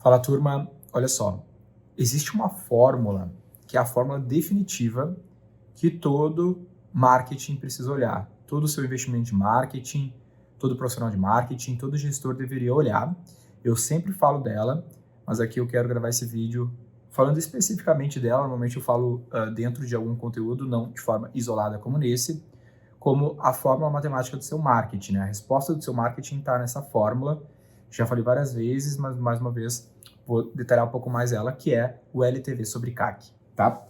Fala, turma, olha só, existe uma fórmula que é a fórmula definitiva que todo marketing precisa olhar, todo o seu investimento de marketing, todo profissional de marketing, todo gestor deveria olhar. Eu sempre falo dela, mas aqui eu quero gravar esse vídeo falando especificamente dela. Normalmente eu falo dentro de algum conteúdo, não de forma isolada como nesse, como a fórmula matemática do seu marketing, né? A resposta do seu marketing está nessa fórmula. Já falei várias vezes, mas mais uma vez vou detalhar um pouco mais ela, que é o LTV sobre CAC, tá?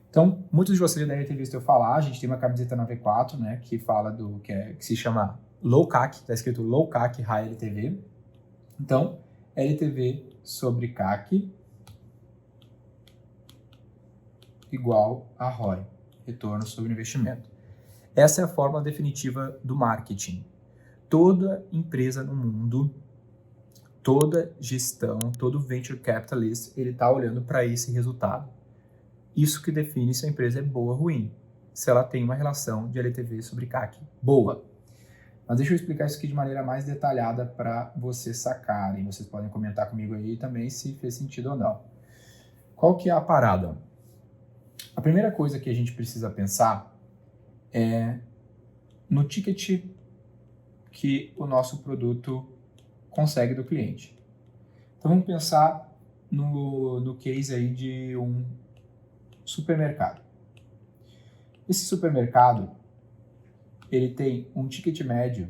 Então, muitos de vocês já devem ter visto eu falar. A gente tem uma camiseta na V4, né, que fala que se chama Low CAC, tá escrito Low CAC High LTV. Então, LTV sobre CAC igual a ROI, retorno sobre investimento. Essa é a fórmula definitiva do marketing. Toda empresa no mundo, toda gestão, todo venture capitalist, ele está olhando para esse resultado. Isso que define se a empresa é boa ou ruim, se ela tem uma relação de LTV sobre CAC boa. Mas deixa eu explicar isso aqui de maneira mais detalhada para vocês sacarem. Vocês podem comentar comigo aí também se fez sentido ou não. Qual que é a parada? A primeira coisa que a gente precisa pensar é no ticket que o nosso produto consegue do cliente. Então vamos pensar no case aí de um supermercado. Esse supermercado, ele tem um ticket médio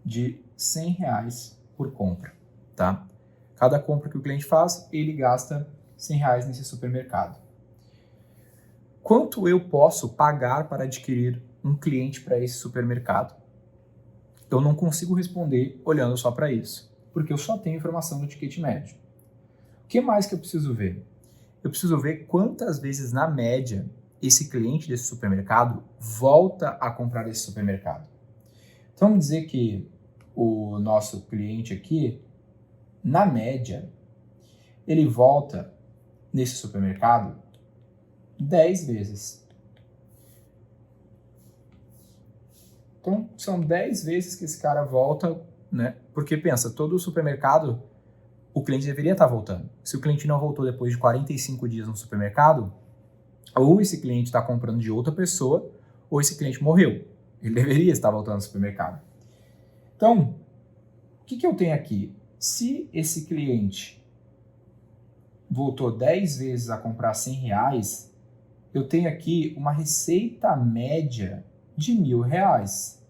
de R$100 por compra, tá? Cada compra que o cliente faz, ele gasta R$100 nesse supermercado. Quanto eu posso pagar para adquirir um cliente para esse supermercado? Eu não consigo responder olhando só para isso, porque eu só tenho informação do ticket médio. O que mais que eu preciso ver? Eu preciso ver quantas vezes, na média, esse cliente desse supermercado volta a comprar esse supermercado. Então, vamos dizer que o nosso cliente aqui, na média, ele volta nesse supermercado 10 vezes. Então, são 10 vezes que esse cara volta, né? Porque pensa, todo supermercado, o cliente deveria estar voltando. Se o cliente não voltou depois de 45 dias no supermercado, ou esse cliente está comprando de outra pessoa, ou esse cliente morreu. Ele deveria estar voltando ao supermercado. Então, o que eu tenho aqui? Se esse cliente voltou 10 vezes a comprar R$100, eu tenho aqui uma receita média de R$1.000.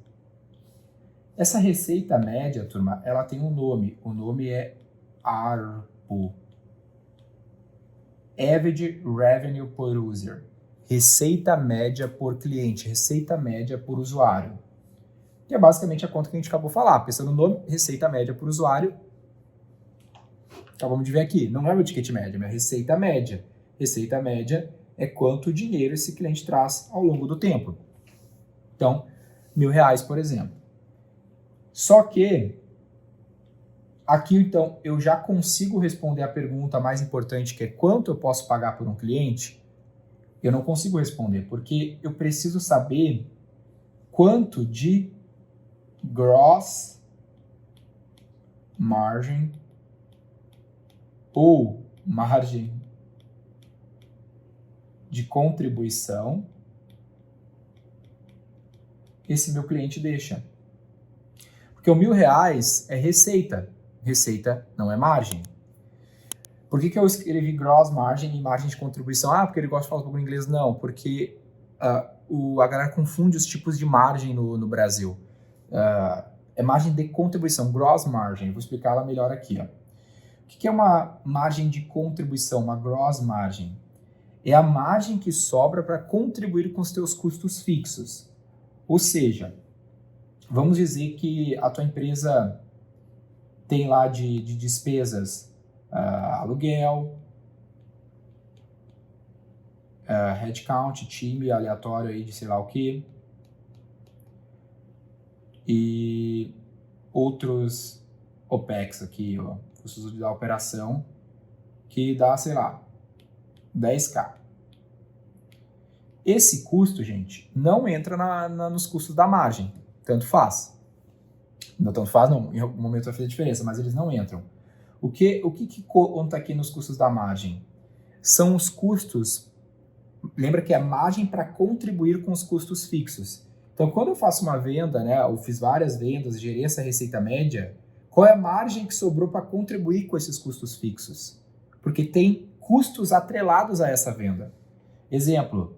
Essa receita média, turma, ela tem um nome. O nome é ARPU. Average Revenue per User. Receita média por cliente, receita média por usuário. Que é basicamente a conta que a gente acabou de falar. Pensando no nome, receita média por usuário. Acabamos de ver aqui. Não é o ticket médio, é minha receita média. Receita média é quanto dinheiro esse cliente traz ao longo do tempo. Então, R$1.000, por exemplo. Só que aqui, então, eu já consigo responder a pergunta mais importante, que é quanto eu posso pagar por um cliente? Eu não consigo responder, porque eu preciso saber quanto de gross margin ou margem de contribuição esse meu cliente deixa. Porque o R$1.000 é receita. Receita não é margem. Por que eu escrevi gross margin e margem de contribuição? Ah, porque ele gosta de falar um pouco em inglês? Não, porque a galera confunde os tipos de margem no Brasil. É margem de contribuição, gross margin. Vou explicar ela melhor aqui. Ó. O que é uma margem de contribuição, uma gross margin? É a margem que sobra para contribuir com os teus custos fixos. Ou seja, vamos dizer que a tua empresa tem lá de despesas aluguel, headcount, time aleatório aí de sei lá o que, e outros OPEX aqui, ó, custos da operação, que dá, sei lá, 10k. Esse custo, gente, não entra nos custos da margem. Tanto faz. Não tanto faz, não. Em algum momento vai fazer diferença, mas eles não entram. O que conta aqui nos custos da margem? São os custos, lembra que é a margem para contribuir com os custos fixos. Então, quando eu faço uma venda, né, eu fiz várias vendas, gerei essa receita média, qual é a margem que sobrou para contribuir com esses custos fixos? Porque tem custos atrelados a essa venda. Exemplo,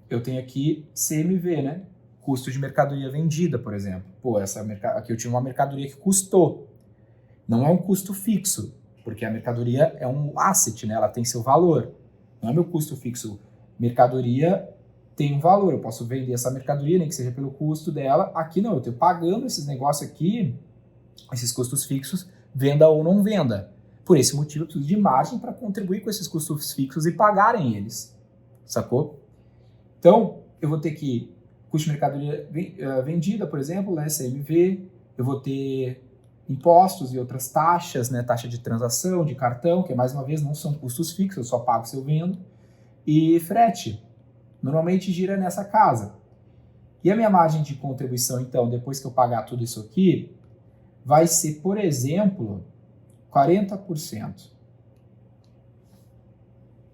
eu tenho aqui CMV, né? Custo de mercadoria vendida, por exemplo. Pô, aqui eu tinha uma mercadoria que custou. Não é um custo fixo, porque a mercadoria é um asset, né? Ela tem seu valor. Não é meu custo fixo. Mercadoria tem um valor. Eu posso vender essa mercadoria, nem que seja pelo custo dela. Aqui não, eu estou pagando esses negócios aqui, esses custos fixos, venda ou não venda. Por esse motivo, eu preciso de margem para contribuir com esses custos fixos e pagarem eles. Sacou? Então, eu vou ter que custo de mercadoria vendida, por exemplo, né, CMV, eu vou ter impostos e outras taxas, né, taxa de transação, de cartão, que mais uma vez não são custos fixos, eu só pago se eu vendo, e frete. Normalmente gira nessa casa. E a minha margem de contribuição, então, depois que eu pagar tudo isso aqui, vai ser, por exemplo, 40%.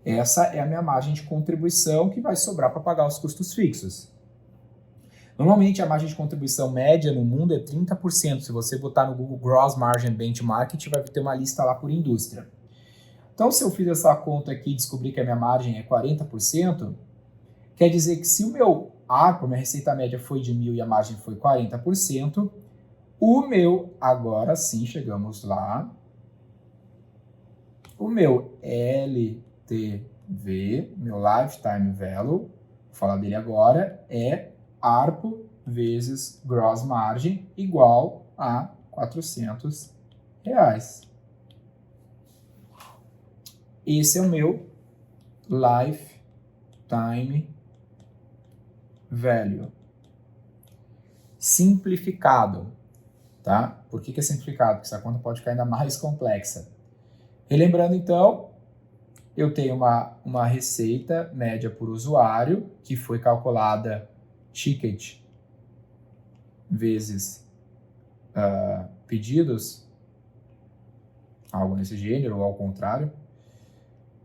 Essa é a minha margem de contribuição que vai sobrar para pagar os custos fixos. Normalmente a margem de contribuição média no mundo é 30%. Se você botar no Google Gross Margin Benchmark, vai ter uma lista lá por indústria. Então, se eu fiz essa conta aqui e descobrir que a minha margem é 40%, quer dizer que se o meu ARPA, minha receita média foi de 1.000 e a margem foi 40%, o meu, agora sim, chegamos lá, o meu LTV, meu Lifetime Value, vou falar dele agora, é ARPO vezes Gross Margin igual a R$400. Esse é o meu Lifetime Value. Simplificado, tá? Por que é simplificado? Porque essa conta pode ficar ainda mais complexa. Relembrando, então, eu tenho uma receita média por usuário, que foi calculada ticket vezes pedidos, algo nesse gênero, ou ao contrário.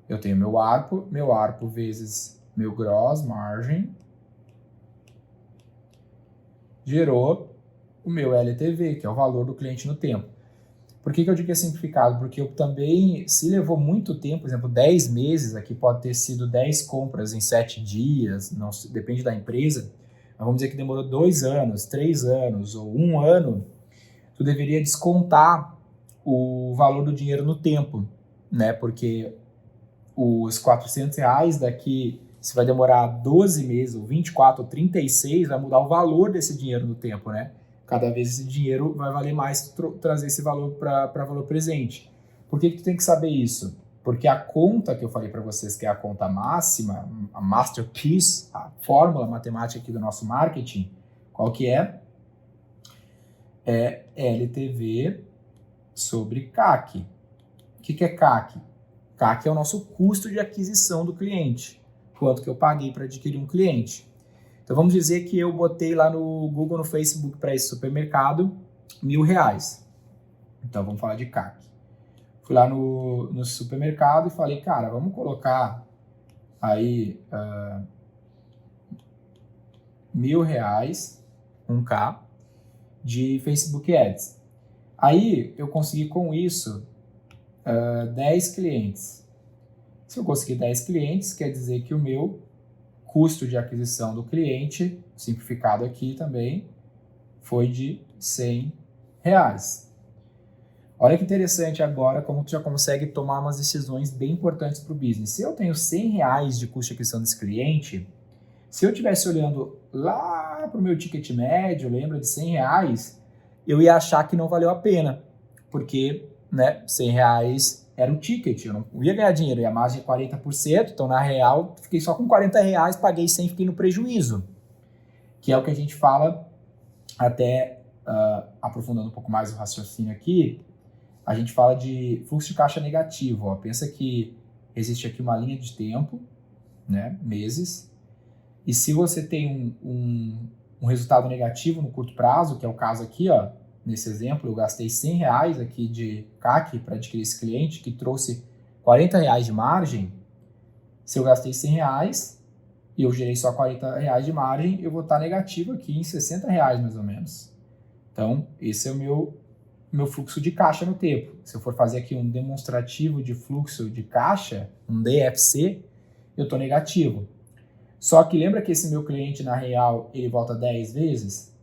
Eu tenho meu ARPO vezes meu Gross Margin, gerou o meu LTV, que é o valor do cliente no tempo. Por que eu digo que é simplificado? Porque eu também, se levou muito tempo, por exemplo, 10 meses, aqui pode ter sido 10 compras em 7 dias, não, depende da empresa, mas vamos dizer que demorou 2 anos, 3 anos ou 1 ano, tu deveria descontar o valor do dinheiro no tempo, né? Porque os R$400 daqui, se vai demorar 12 meses, ou 24, ou 36, vai mudar o valor desse dinheiro no tempo, né? Cada vez esse dinheiro vai valer mais trazer esse valor para valor presente. Por que tu tem que saber isso? Porque a conta que eu falei para vocês, que é a conta máxima, a masterpiece, a fórmula matemática aqui do nosso marketing, qual que é? É LTV sobre CAC. O que é CAC? CAC é o nosso custo de aquisição do cliente. Quanto que eu paguei para adquirir um cliente. Então vamos dizer que eu botei lá no Google, no Facebook, para esse supermercado, R$1.000. Então vamos falar de CAC. Fui lá no supermercado e falei, cara, vamos colocar aí R$1.000, 1K, de Facebook Ads. Aí eu consegui com isso 10 clientes. Se eu conseguir 10 clientes, quer dizer que o meu custo de aquisição do cliente, simplificado aqui também, foi de R$100. Olha que interessante agora como tu já consegue tomar umas decisões bem importantes para o business. Se eu tenho R$100 de custo de aquisição desse cliente, se eu estivesse olhando lá para o meu ticket médio, lembra de R$100, eu ia achar que não valeu a pena, porque, né, R$100 era o ticket, eu não ia ganhar dinheiro, e a margem é 40%, então na real fiquei só com R$40, paguei 100, fiquei no prejuízo, que é o que a gente fala, até aprofundando um pouco mais o raciocínio aqui, a gente fala de fluxo de caixa negativo. Ó. Pensa que existe aqui uma linha de tempo, né, meses, e se você tem um resultado negativo no curto prazo, que é o caso aqui, ó, nesse exemplo, eu gastei R$100 aqui de CAC para adquirir esse cliente, que trouxe R$40 de margem. Se eu gastei R$100 e eu gerei só R$40 de margem, eu vou estar negativo aqui em R$60 mais ou menos. Então, esse é o meu fluxo de caixa no tempo. Se eu for fazer aqui um demonstrativo de fluxo de caixa, um DFC, eu estou negativo. Só que lembra que esse meu cliente, na real, ele volta 10 vezes?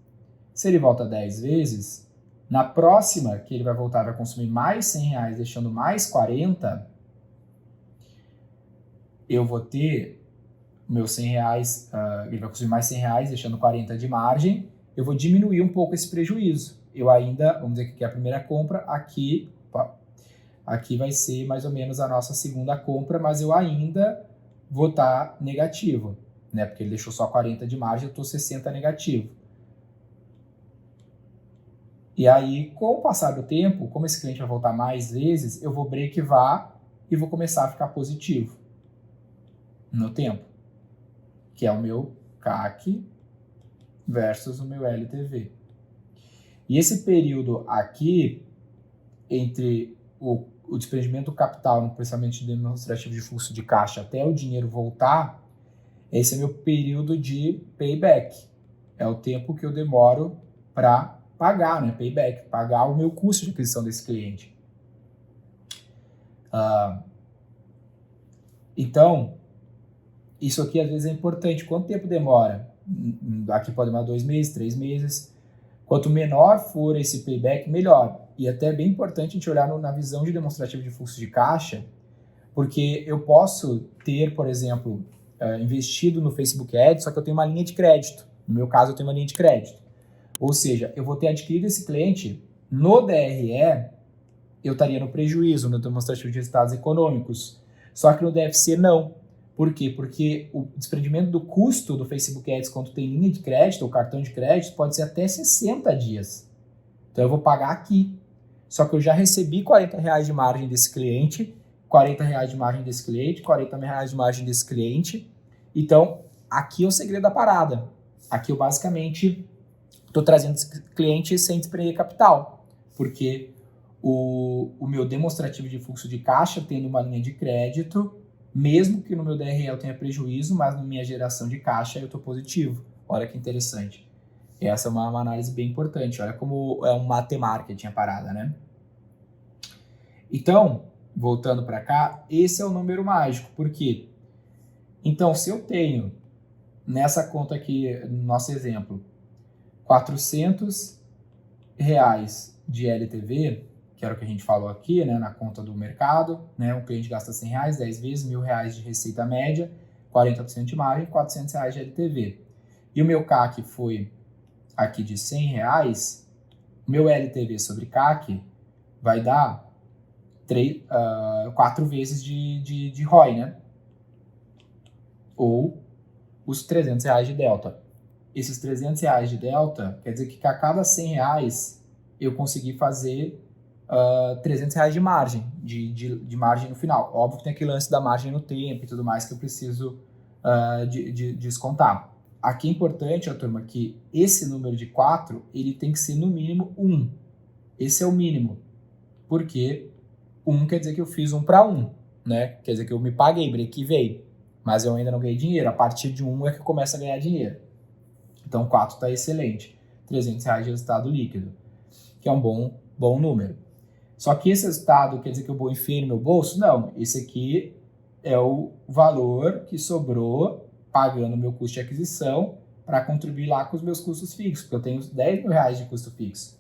Se ele volta 10 vezes, na próxima que ele vai voltar, vai consumir mais R$100, deixando mais 40, eu vou ter meus R$100, ele vai consumir mais R$100, deixando 40 de margem, eu vou diminuir um pouco esse prejuízo. Eu ainda, vamos dizer que é a primeira compra, aqui vai ser mais ou menos a nossa segunda compra, mas eu ainda vou estar negativo, né? Porque ele deixou só 40 de margem, eu estou 60 negativo. E aí, com o passar do tempo, como esse cliente vai voltar mais vezes, eu vou breakevar e vou começar a ficar positivo no tempo, que é o meu CAC versus o meu LTV. E esse período aqui, entre o desprendimento do capital no processamento demonstrativo de fluxo de caixa até o dinheiro voltar, esse é meu período de payback. É o tempo que eu demoro para pagar, né? Payback, pagar o meu custo de aquisição desse cliente. Então, isso aqui às vezes é importante. Quanto tempo demora? Aqui pode demorar 2 meses, 3 meses. Quanto menor for esse payback, melhor. E até é bem importante a gente olhar na visão de demonstrativo de fluxo de caixa, porque eu posso ter, por exemplo, investido no Facebook Ads, só que eu tenho uma linha de crédito. No meu caso, eu tenho uma linha de crédito. Ou seja, eu vou ter adquirido esse cliente, no DRE, eu estaria no prejuízo, no demonstrativo de resultados econômicos. Só que no DFC, não. Por quê? Porque o desprendimento do custo do Facebook Ads quando tem linha de crédito ou cartão de crédito pode ser até 60 dias. Então eu vou pagar aqui. Só que eu já recebi R$40 de margem desse cliente, R$40 de margem desse cliente, R$40 de margem desse cliente. Então, aqui é o segredo da parada. Aqui eu basicamente estou trazendo esse cliente sem desprender capital, porque o meu demonstrativo de fluxo de caixa tendo uma linha de crédito, mesmo que no meu DRE eu tenha prejuízo, mas na minha geração de caixa eu estou positivo. Olha que interessante. Essa é uma análise bem importante. Olha como é um matemarketing a parada, né? Então, voltando para cá, esse é o número mágico. Por quê? Então, se eu tenho, nessa conta aqui, no nosso exemplo, R$400 de LTV, que era o que a gente falou aqui, né, na conta do mercado, né, um cliente gasta R$100, 10 vezes, R$1.000 de receita média, 40% de margem, R$400 de LTV. E o meu CAC foi aqui de R$100, meu LTV sobre CAC vai dar 4 vezes de ROI, né? Ou os R$300 de delta. Esses R$300 de delta quer dizer que a cada R$100 eu consegui fazer R$300 de margem, de margem no final. Óbvio que tem aquele lance da margem no tempo e tudo mais que eu preciso de descontar. Aqui é importante, turma, que esse número de 4, ele tem que ser no mínimo 1. Esse é o mínimo. Porque 1 quer dizer que eu fiz 1 para 1, né? Quer dizer que eu me paguei, break-even, mas eu ainda não ganhei dinheiro. A partir de 1 é que eu começo a ganhar dinheiro. Então 4 está excelente. R$300 de resultado líquido, que é um bom número. Só que esse resultado quer dizer que eu vou enfiar no meu bolso? Não, esse aqui é o valor que sobrou pagando meu custo de aquisição para contribuir lá com os meus custos fixos, porque eu tenho R$10.000 de custo fixo.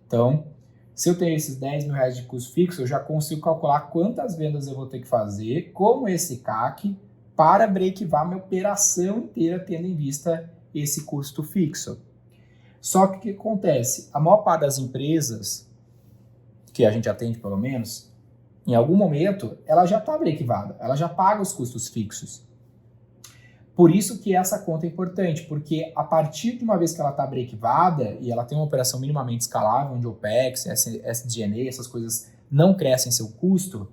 Então, se eu tenho esses R$10.000 de custo fixo, eu já consigo calcular quantas vendas eu vou ter que fazer com esse CAC para breakevar minha operação inteira, tendo em vista esse custo fixo. Só que o que acontece? A maior parte das empresas que a gente atende, pelo menos, em algum momento, ela já está breakivada, ela já paga os custos fixos. Por isso que essa conta é importante, porque a partir de uma vez que ela está breakivada e ela tem uma operação minimamente escalável, onde OPEX, SG&A, essas coisas não crescem seu custo,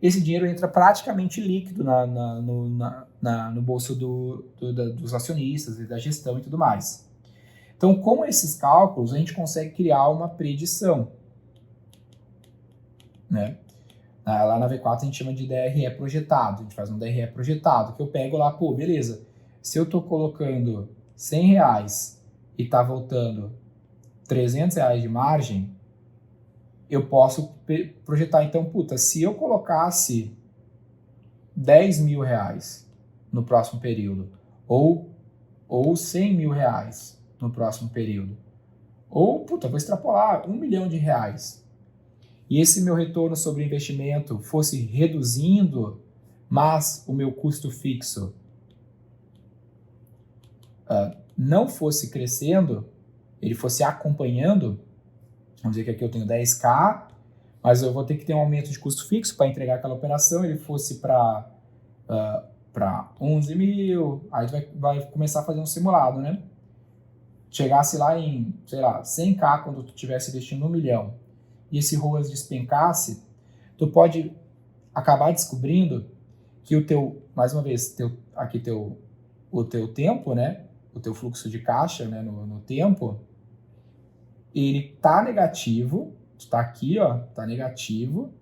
esse dinheiro entra praticamente líquido no bolso dos acionistas e da gestão e tudo mais. Então, com esses cálculos, a gente consegue criar uma predição, né? Lá na V4 a gente chama de DRE projetado, a gente faz um DRE projetado, que eu pego lá, pô, beleza, se eu estou colocando R$100 e está voltando R$300 de margem, eu posso projetar, então, puta, se eu colocasse R$10.000 no próximo período, ou R$100.000 no próximo período, ou, puta, vou extrapolar, R$1 milhão, e esse meu retorno sobre investimento fosse reduzindo, mas o meu custo fixo não fosse crescendo, ele fosse acompanhando, vamos dizer que aqui eu tenho 10K, mas eu vou ter que ter um aumento de custo fixo para entregar aquela operação, ele fosse para 11 mil, aí tu vai começar a fazer um simulado, né? Chegasse lá em, sei lá, 100K quando tu estivesse investindo 1 milhão, e esse ROAS despencasse, tu pode acabar descobrindo que o teu, mais uma vez, o teu tempo, né? O teu fluxo de caixa, né? No tempo, ele tá negativo, tá aqui, ó, tá negativo,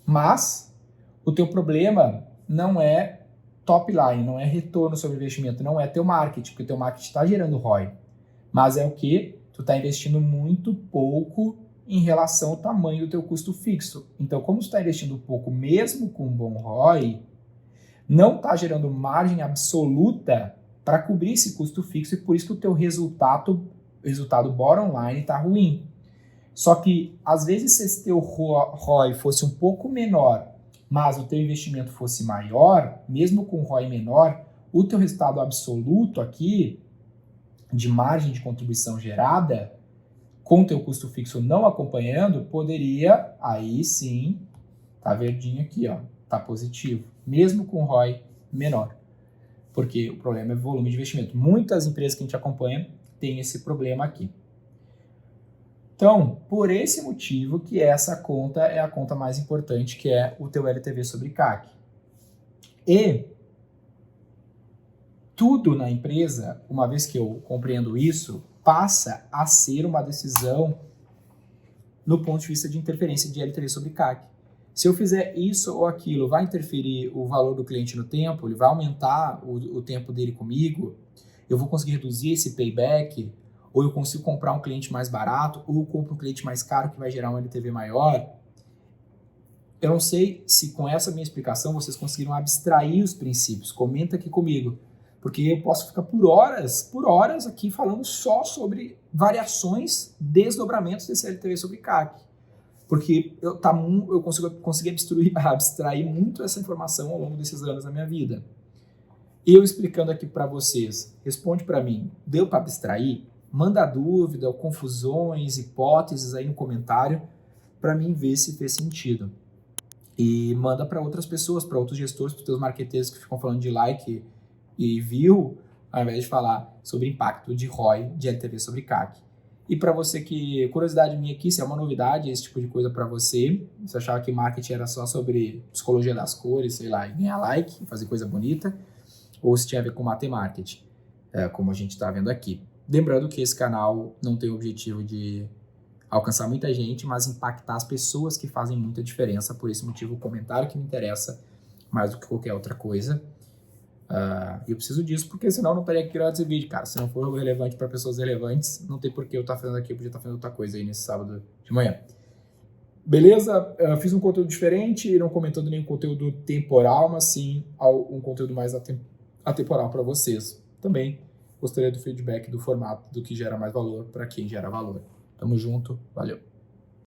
mas o teu problema não é top line, não é retorno sobre investimento, não é teu marketing, porque teu marketing está gerando ROI, mas é o que? Tu está investindo muito pouco em relação ao tamanho do teu custo fixo. Então, como tu está investindo pouco, mesmo com um bom ROI, não está gerando margem absoluta para cobrir esse custo fixo, e por isso que o teu resultado bottom line está ruim. Só que, às vezes, se esse teu ROI fosse um pouco menor, mas o teu investimento fosse maior, mesmo com ROI menor, o teu resultado absoluto aqui, de margem de contribuição gerada, com o teu custo fixo não acompanhando, poderia, aí sim, tá verdinho aqui, ó, tá positivo, mesmo com ROI menor. Porque o problema é volume de investimento. Muitas empresas que a gente acompanha têm esse problema aqui. Então, por esse motivo que essa conta é a conta mais importante, que é o teu LTV sobre CAC. E tudo na empresa, uma vez que eu compreendo isso, passa a ser uma decisão no ponto de vista de interferência de LTV sobre CAC. Se eu fizer isso ou aquilo, vai interferir o valor do cliente no tempo? Ele vai aumentar o tempo dele comigo? Eu vou conseguir reduzir esse payback? Ou eu consigo comprar um cliente mais barato, ou eu compro um cliente mais caro que vai gerar um LTV maior? Eu não sei se com essa minha explicação vocês conseguiram abstrair os princípios. Comenta aqui comigo, porque eu posso ficar por horas aqui falando só sobre variações, desdobramentos desse LTV sobre CAC. Porque eu consegui abstrair muito essa informação ao longo desses anos da minha vida. Eu explicando aqui para vocês, responde para mim, deu para abstrair? Manda dúvida, confusões, hipóteses aí no comentário para mim ver se fez sentido. E manda para outras pessoas, para outros gestores, para os teus marqueteiros que ficam falando de like e view, ao invés de falar sobre impacto de ROI, de LTV sobre CAC. E para você que, curiosidade minha aqui, se é uma novidade esse tipo de coisa para você, você achava que marketing era só sobre psicologia das cores, sei lá, e ganhar like, fazer coisa bonita, ou se tinha a ver com marketing, como a gente está vendo aqui. Lembrando que esse canal não tem o objetivo de alcançar muita gente, mas impactar as pessoas que fazem muita diferença. Por esse motivo, o comentário que me interessa mais do que qualquer outra coisa. Eu preciso disso, porque senão eu não estaria aqui gravando esse vídeo, cara. Se não for relevante para pessoas relevantes, não tem por que eu estar fazendo aqui, eu podia estar fazendo outra coisa aí nesse sábado de manhã. Beleza? Fiz um conteúdo diferente, não comentando nenhum conteúdo temporal, mas sim um conteúdo mais atemporal para vocês. Também gostaria do feedback do formato do que gera mais valor para quem gera valor. Tamo junto, valeu!